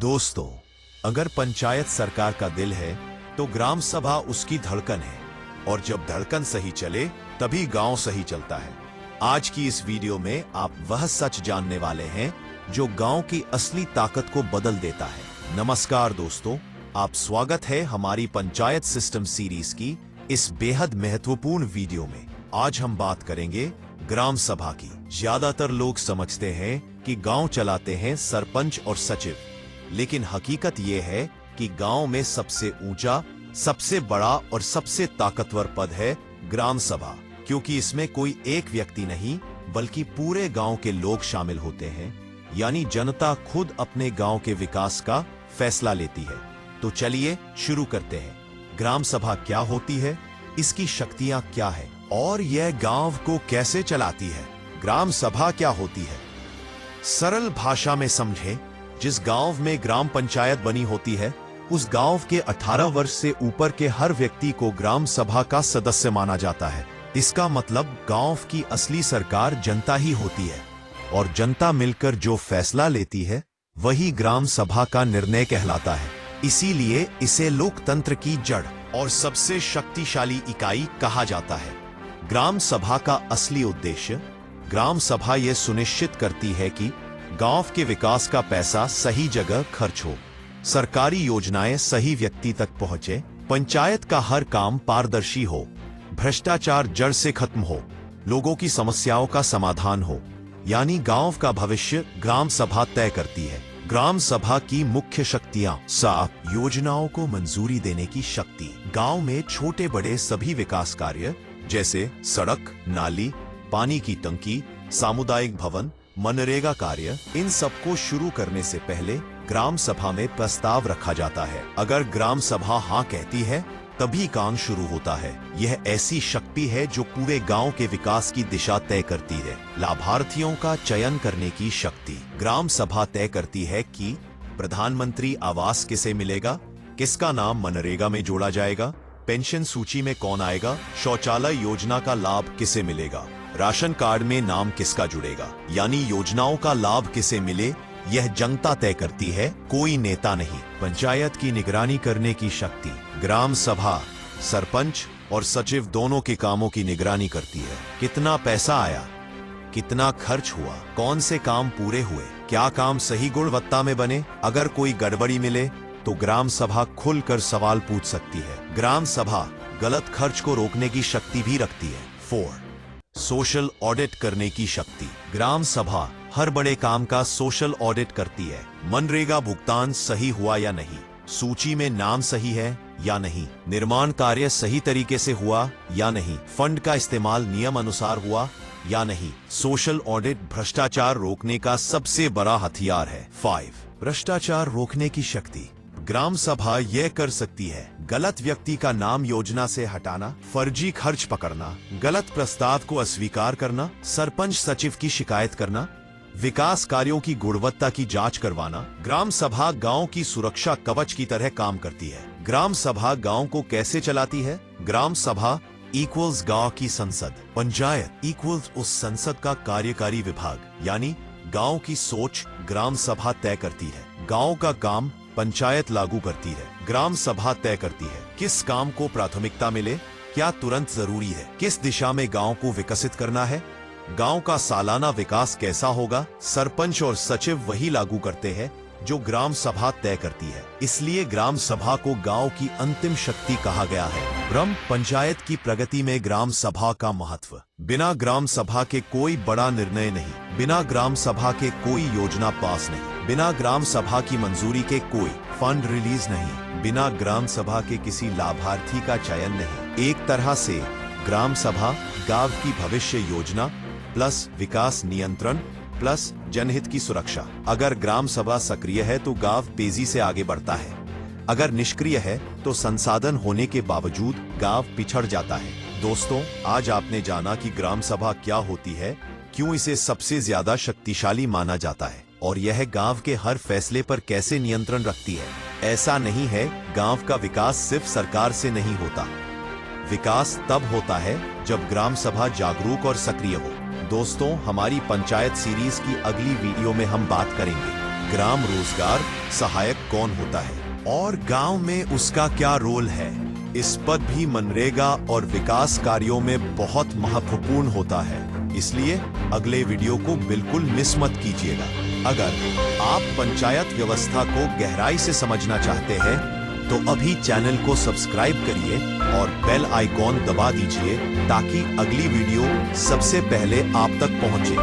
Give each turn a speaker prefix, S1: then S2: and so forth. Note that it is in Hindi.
S1: दोस्तों, अगर पंचायत सरकार का दिल है तो ग्राम सभा उसकी धड़कन है, और जब धड़कन सही चले तभी गांव सही चलता है। आज की इस वीडियो में आप वह सच जानने वाले हैं जो गांव की असली ताकत को बदल देता है। नमस्कार दोस्तों, आप स्वागत है हमारी पंचायत सिस्टम सीरीज की इस बेहद महत्वपूर्ण वीडियो में। आज हम बात करेंगे ग्राम सभा की। ज्यादातर लोग समझते हैं कि गांव चलाते हैं सरपंच और सचिव, लेकिन हकीकत यह है कि गांव में सबसे ऊंचा, सबसे बड़ा और सबसे ताकतवर पद है ग्राम सभा, क्योंकि इसमें कोई एक व्यक्ति नहीं बल्कि पूरे गांव के लोग शामिल होते हैं, यानी जनता खुद अपने गांव के विकास का फैसला लेती है। तो चलिए शुरू करते हैं। ग्राम सभा क्या होती है, इसकी शक्तियां क्या है और यह गांव को कैसे चलाती है। ग्राम सभा क्या होती है, सरल भाषा में समझें। जिस गांव में ग्राम पंचायत बनी होती है, उस गांव के 18 वर्ष से ऊपर के हर व्यक्ति को ग्राम सभा का सदस्य माना जाता है। इसका मतलब गांव की असली सरकार जनता ही होती है, और जनता मिलकर जो फैसला लेती है वही ग्राम सभा का निर्णय कहलाता है। इसीलिए इसे लोकतंत्र की जड़ और सबसे शक्तिशाली इकाई कहा जाता है। ग्राम सभा का असली उद्देश्य, ग्राम सभा यह सुनिश्चित करती है कि गांव के विकास का पैसा सही जगह खर्च हो, सरकारी योजनाएं सही व्यक्ति तक पहुंचे, पंचायत का हर काम पारदर्शी हो, भ्रष्टाचार जड़ से खत्म हो, लोगों की समस्याओं का समाधान हो। यानी गांव का भविष्य ग्राम सभा तय करती है। ग्राम सभा की मुख्य शक्तियां: साफ योजनाओं को मंजूरी देने की शक्ति। गांव में छोटे बड़े सभी विकास कार्य जैसे सड़क, नाली, पानी की टंकी, सामुदायिक भवन, मनरेगा कार्य, इन सबको शुरू करने से पहले ग्राम सभा में प्रस्ताव रखा जाता है। अगर ग्राम सभा हाँ कहती है तभी काम शुरू होता है। यह ऐसी शक्ति है जो पूरे गांव के विकास की दिशा तय करती है। लाभार्थियों का चयन करने की शक्ति, ग्राम सभा तय करती है कि प्रधानमंत्री आवास किसे मिलेगा, किसका नाम मनरेगा में जोड़ा जाएगा, पेंशन सूची में कौन आएगा, शौचालय योजना का लाभ किसे मिलेगा, राशन कार्ड में नाम किसका जुड़ेगा। यानी योजनाओं का लाभ किसे मिले यह जनता तय करती है, कोई नेता नहीं। पंचायत की निगरानी करने की शक्ति, ग्राम सभा सरपंच और सचिव दोनों के कामों की निगरानी करती है। कितना पैसा आया, कितना खर्च हुआ, कौन से काम पूरे हुए, क्या काम सही गुणवत्ता में बने। अगर कोई गड़बड़ी मिले तो ग्राम सभा खुलकर सवाल पूछ सकती है। ग्राम सभा गलत खर्च को रोकने की शक्ति भी रखती है। 4. सोशल ऑडिट करने की शक्ति, ग्राम सभा हर बड़े काम का सोशल ऑडिट करती है। मनरेगा भुगतान सही हुआ या नहीं, सूची में नाम सही है या नहीं, निर्माण कार्य सही तरीके से हुआ या नहीं, फंड का इस्तेमाल नियम अनुसार हुआ या नहीं। सोशल ऑडिट भ्रष्टाचार रोकने का सबसे बड़ा हथियार है। 5. भ्रष्टाचार रोकने की शक्ति, ग्राम सभा यह कर सकती है गलत व्यक्ति का नाम योजना से हटाना, फर्जी खर्च पकड़ना, गलत प्रस्ताव को अस्वीकार करना, सरपंच सचिव की शिकायत करना, विकास कार्यों की गुणवत्ता की जांच करवाना। ग्राम सभा गांव की सुरक्षा कवच की तरह काम करती है। ग्राम सभा गांव को कैसे चलाती है, ग्राम सभा इक्वल्स गांव की संसद, पंचायत इक्वल्स उस संसद का कार्यकारी विभाग, यानी गांव की सोच ग्राम सभा तय करती है। गांव का काम पंचायत लागू करती है, ग्राम सभा तय करती है किस काम को प्राथमिकता मिले, क्या तुरंत जरूरी है, किस दिशा में गांव को विकसित करना है, गांव का सालाना विकास कैसा होगा। सरपंच और सचिव वही लागू करते हैं जो ग्राम सभा तय करती है। इसलिए ग्राम सभा को गांव की अंतिम शक्ति कहा गया है। ग्राम पंचायत की प्रगति में ग्राम सभा का महत्व, बिना ग्राम सभा के कोई बड़ा निर्णय नहीं, बिना ग्राम सभा के कोई योजना पास नहीं, बिना ग्राम सभा की मंजूरी के कोई फंड रिलीज नहीं, बिना ग्राम सभा के किसी लाभार्थी का चयन नहीं। एक तरह से ग्राम सभा गांव की भविष्य योजना प्लस विकास नियंत्रण प्लस जनहित की सुरक्षा। अगर ग्राम सभा सक्रिय है तो गांव तेजी से आगे बढ़ता है, अगर निष्क्रिय है तो संसाधन होने के बावजूद गांव पिछड़ जाता है। दोस्तों, आज आपने जाना कि ग्राम सभा क्या होती है, क्यों इसे सबसे ज्यादा शक्तिशाली माना जाता है, और यह गांव के हर फैसले पर कैसे नियंत्रण रखती है। ऐसा नहीं है, गांव का विकास सिर्फ सरकार से नहीं होता, विकास तब होता है जब ग्राम सभा जागरूक और सक्रिय हो। दोस्तों, हमारी पंचायत सीरीज की अगली वीडियो में हम बात करेंगे ग्राम रोजगार सहायक कौन होता है और गांव में उसका क्या रोल है। इस पद भी मनरेगा और विकास कार्यों में बहुत महत्वपूर्ण होता है, इसलिए अगले वीडियो को बिल्कुल मिस मत कीजिएगा। अगर आप पंचायत व्यवस्था को गहराई से समझना चाहते हैं तो अभी चैनल को सब्सक्राइब करिए और बेल आइकॉन दबा दीजिए ताकि अगली वीडियो सबसे पहले आप तक पहुंचे।